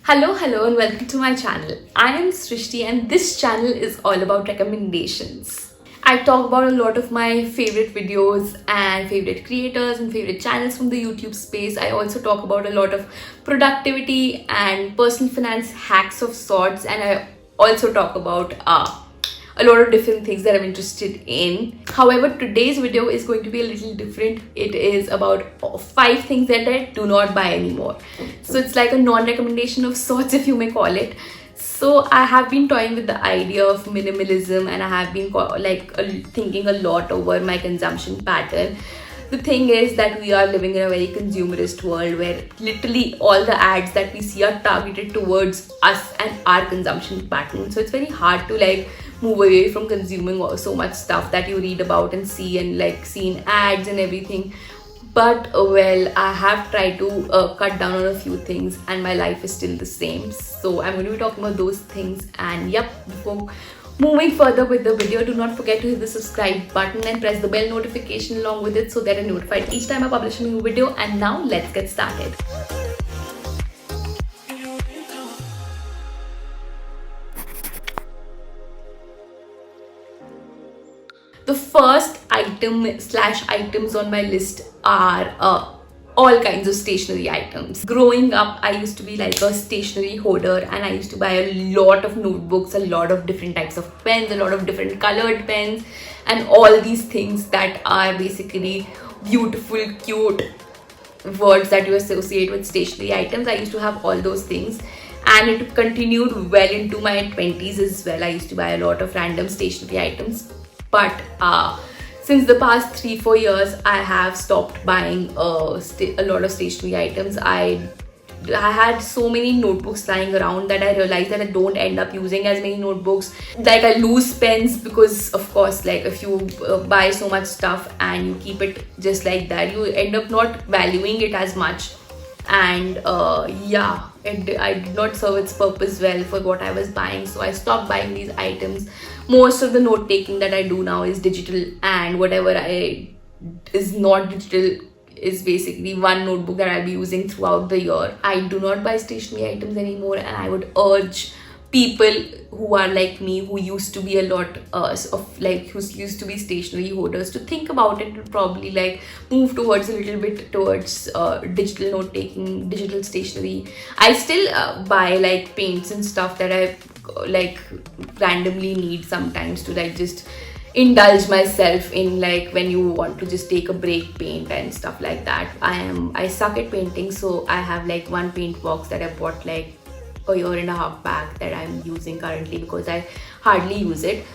Hello, and welcome to my channel. I am Srishti, and this channel is all about recommendations. I talk about a lot of my favorite videos and favorite creators and favorite channels from the YouTube space. I also talk about a lot of productivity and personal finance hacks of sorts, and I also talk about a lot of different things that I'm interested in. However, today's video is going to be a little different. It is about 5 things that I do not buy anymore. So it's like a non-recommendation of sorts, if you may call it. So I have been toying with the idea of minimalism, and I have been thinking a lot over my consumption pattern. The thing is that we are living in a very consumerist world where literally all the ads that we see are targeted towards us and our consumption pattern. So it's very hard to move away from consuming so much stuff that you read about and see and see in ads and everything. But well, I have tried to cut down on a few things, and my life is still the same. So I'm going to be talking about those things. And yep, before moving further with the video, do not forget to hit the subscribe button and press the bell notification along with it so that you're notified each time I publish a new video. And now let's get started. The first items on my list are all kinds of stationery items. Growing up, I used to be like a stationery hoarder, and I used to buy a lot of notebooks, a lot of different types of pens, a lot of different colored pens, and all these things that are basically beautiful, cute words that you associate with stationery items. I used to have all those things, and it continued well into my 20s as well. I used to buy a lot of random stationery items. But since the past 3-4 years, I have stopped buying a lot of stationery items. I had so many notebooks lying around that I realized that I don't end up using as many notebooks. I lose pens because, of course, if you buy so much stuff and you keep it just like that, you end up not valuing it as much. And I did not serve its purpose well for what I was buying, so I stopped buying these items. Most of the note taking that I do now is digital, and whatever is not digital is basically one notebook that I'll be using throughout the year. I do not buy stationery items anymore, and I would urge people who are like me, who used to be a lot who used to be stationery hoarders, to think about it and probably move towards a little bit towards digital note taking, digital stationery. I still buy paints and stuff that I randomly need sometimes to just indulge myself in, when you want to just take a break, paint and stuff like that. I suck at painting, so I have one paint box that I bought a year and a half back that I'm using currently because I hardly use it.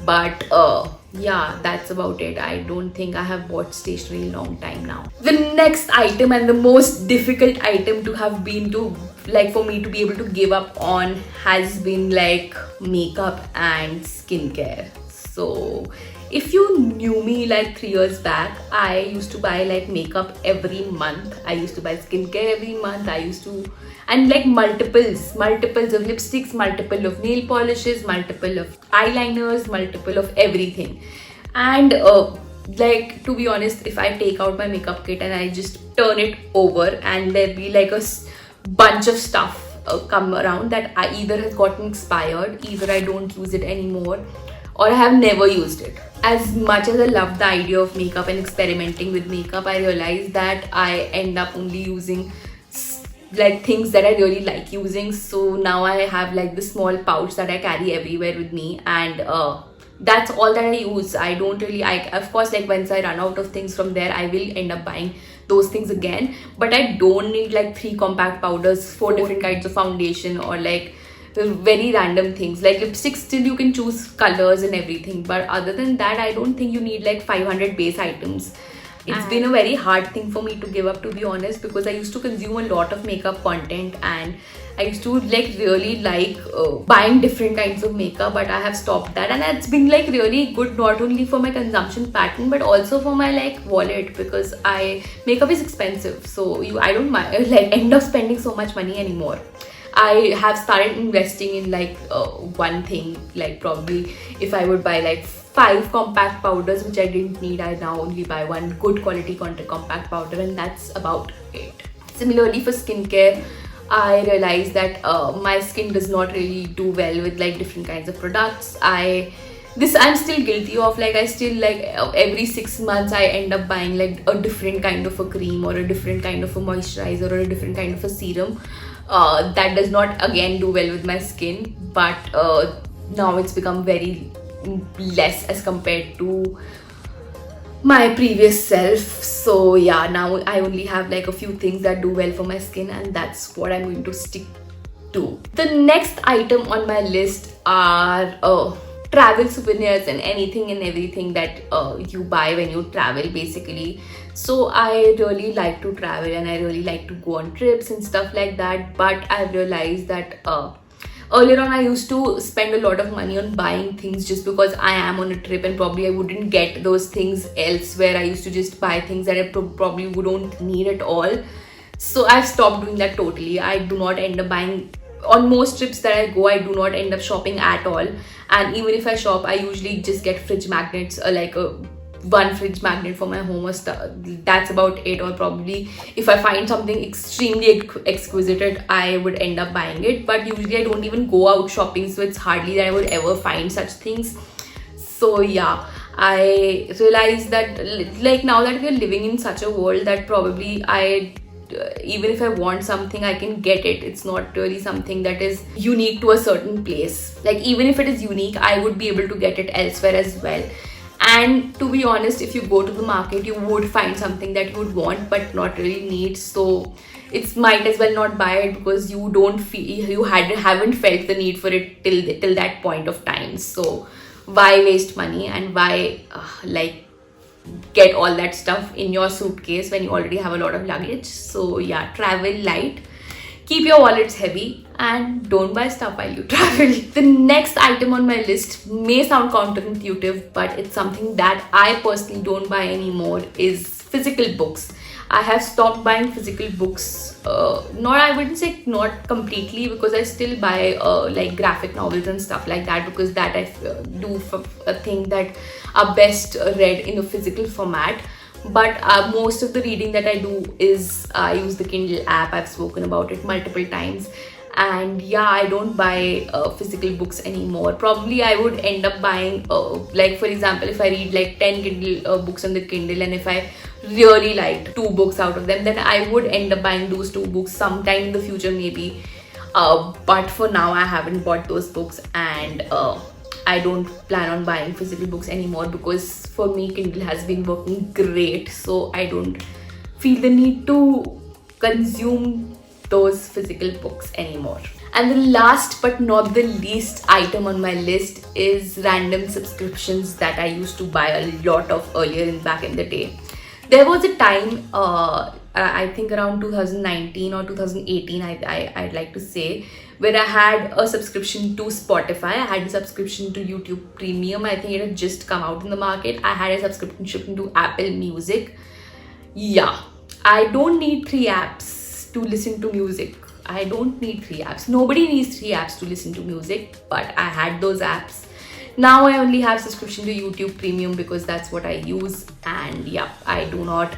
But that's about it. I don't think I have bought stationery in a long time now. The next item, and the most difficult item to have been for me to be able to give up on, has been makeup and skincare. So if you knew me 3 years back, I used to buy makeup every month. I used to buy skincare every month. And multiples of lipsticks, multiple of nail polishes, multiple of eyeliners, multiple of everything. And to be honest, if I take out my makeup kit and I just turn it over, and there'll be a bunch of stuff come around that I either has gotten expired, either I don't use it anymore, or I have never used it. As much as I love the idea of makeup and experimenting with makeup, I realized that I end up only using things that I really like using. So now I have this small pouch that I carry everywhere with me, and that's all that I use. I don't really, of course, once I run out of things from there, I will end up buying those things again. But I don't need 3 compact powders, 4 different kinds of foundation, or very random things. Lipstick, still you can choose colors and everything, but other than that, I don't think you need 500 base items. It's been a very hard thing for me to give up, to be honest, because I used to consume a lot of makeup content, and I used to really buying different kinds of makeup, but I have stopped that. And it's been really good, not only for my consumption pattern but also for my wallet, because makeup is expensive, so I don't end up spending so much money anymore. I have started investing in one thing. Probably if I would buy 5 compact powders which I didn't need, I now only buy 1 good quality compact powder, and that's about it. Similarly for skincare, I realized that my skin does not really do well with like different kinds of products. I'm still guilty of, like I still like every 6 months I end up buying like a different kind of a cream or a different kind of a moisturizer or a different kind of a serum. That does not again do well with my skin, but now it's become very less as compared to my previous self. So yeah, now I only have like a few things that do well for my skin, and that's what I'm going to stick to. The next item on my list are travel souvenirs and anything and everything that you buy when you travel basically. So I really like to travel and I really like to go on trips and stuff like that, but I've realized that earlier on I used to spend a lot of money on buying things just because I am on a trip and probably I wouldn't get those things elsewhere. I used to just buy things that I probably wouldn't need at all. So I've stopped doing that totally. I do not end up buying on most trips that I go. I do not end up shopping at all, and even if I shop, I usually just get fridge magnets, like a one fridge magnet for my home or stuff. That's about it. Or probably if I find something extremely exquisite, I would end up buying it, but usually I don't even go out shopping, so it's hardly that I would ever find such things. So yeah, I realized that like now that we're living in such a world that probably even if I want something, I can get it. It's not really something that is unique to a certain place. Like even if it is unique, I would be able to get it elsewhere as well. And to be honest, if you go to the market, you would find something that you would want but not really need. So it's might as well not buy it, because you don't feel, you haven't felt the need for it till that point of time. So why waste money and why like get all that stuff in your suitcase when you already have a lot of luggage? So yeah, travel light, keep your wallets heavy, and don't buy stuff while you travel. The next item on my list may sound counterintuitive, but it's something that I personally don't buy anymore, is physical books. I have stopped buying physical books. Not, I wouldn't say not completely, because I still buy like graphic novels and stuff like that, because that I do think that are best read in a physical format. But most of the reading that I do is I use the Kindle app. I've spoken about it multiple times. And yeah, I don't buy physical books anymore. Probably I would end up buying like for example, if I read like 10 Kindle books on the Kindle, and if I really liked 2 books out of them, then I would end up buying those 2 books sometime in the future maybe. But for now I haven't bought those books, and I don't plan on buying physical books anymore, because for me Kindle has been working great. So I don't feel the need to consume those physical books anymore. And the last but not the least item on my list is random subscriptions that I used to buy a lot of earlier back in the day. There was a time, I think around 2019 or 2018, I'd like to say, where I had a subscription to Spotify. I had a subscription to YouTube Premium. I think it had just come out in the market. I had a subscription to Apple Music. Yeah, I don't need 3 apps to listen to music. I don't need 3 apps. Nobody needs 3 apps to listen to music, but I had those apps. Now I only have subscription to YouTube Premium because that's what I use. And yeah, I do not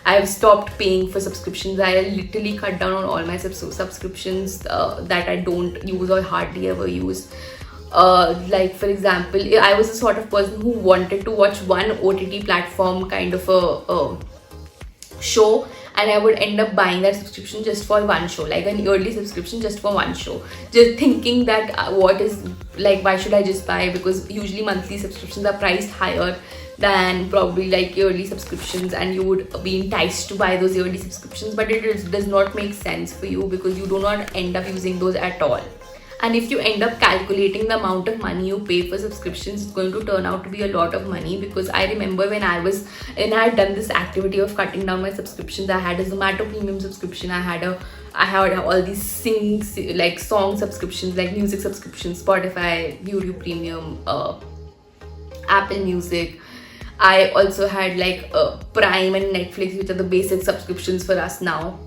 I've stopped paying for subscriptions. I literally cut down on all my subscriptions that I don't use or hardly ever use. Like for example, I was the sort of person who wanted to watch one OTT platform kind of a show, and I would end up buying that subscription just for one show, like an yearly subscription just for one show, just thinking that what is like, why should I just buy, because usually monthly subscriptions are priced higher than probably like yearly subscriptions, and you would be enticed to buy those yearly subscriptions, but does not make sense for you because you do not end up using those at all. And if you end up calculating the amount of money you pay for subscriptions, it's going to turn out to be a lot of money. Because I remember when I had done this activity of cutting down my subscriptions, I had a Zomato Premium subscription, I had all these song subscriptions, like music subscriptions, Spotify, YouTube Premium, Apple Music. I also had like Prime and Netflix, which are the basic subscriptions for us now.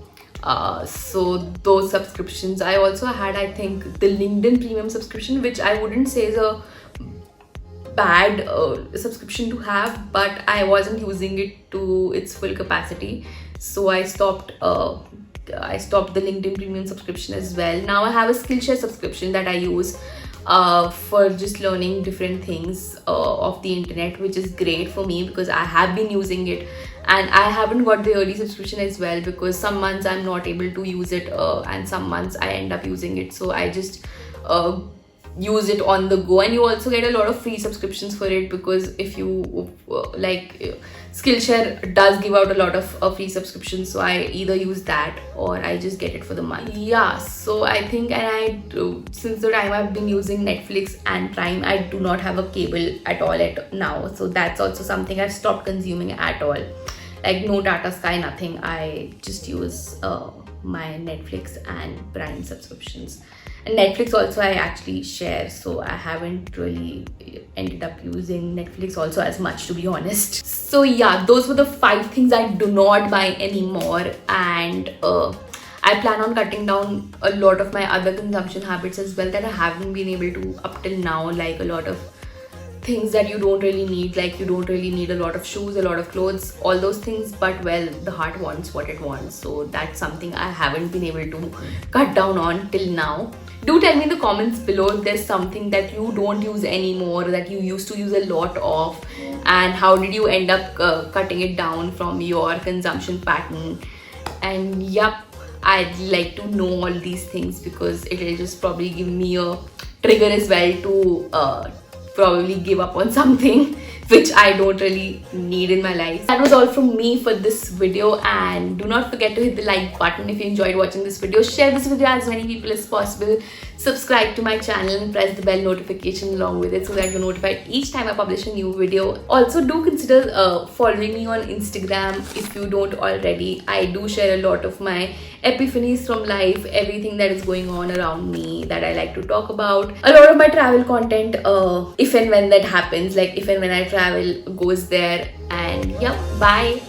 So those subscriptions. I also had, I think, the LinkedIn Premium subscription, which I wouldn't say is a bad subscription to have, but I wasn't using it to its full capacity, so I stopped I stopped the LinkedIn Premium subscription as well. Now I have a Skillshare subscription that I use for just learning different things of the internet, which is great for me because I have been using it, and I haven't got the early subscription as well because some months I'm not able to use it and some months I end up using it. So I just use it on the go, and you also get a lot of free subscriptions for it because if you Skillshare does give out a lot of free subscriptions, so I either use that or I just get it for the month. Yeah, so I think, and since the time I've been using Netflix and Prime, I do not have a cable at all now, so that's also something I've stopped consuming at all. Like no Tata Sky, nothing. I just use my Netflix and Prime subscriptions. And Netflix also I actually share, so I haven't really ended up using Netflix also as much, to be honest. So yeah, those were the 5 things I do not buy anymore, and I plan on cutting down a lot of my other consumption habits as well that I haven't been able to up till now, like a lot of things that you don't really need, like you don't really need a lot of shoes, a lot of clothes, all those things, but well, the heart wants what it wants, so that's something I haven't been able to cut down on till now. Do tell me in the comments below if there's something that you don't use anymore, that you used to use a lot of, and how did you end up cutting it down from your consumption pattern. And yep, I'd like to know all these things because it'll just probably give me a trigger as well to probably give up on something which I don't really need in my life. That was all from me for this video, and do not forget to hit the like button if you enjoyed watching this video. Share this video as many people as possible. Subscribe to my channel and press the bell notification along with it so that you're notified each time I publish a new video. Also, do consider following me on Instagram if you don't already. I do share a lot of my epiphanies from life, everything that is going on around me that I like to talk about. A lot of my travel content, if and when that happens, like if and when I travel, goes there. And yep, bye.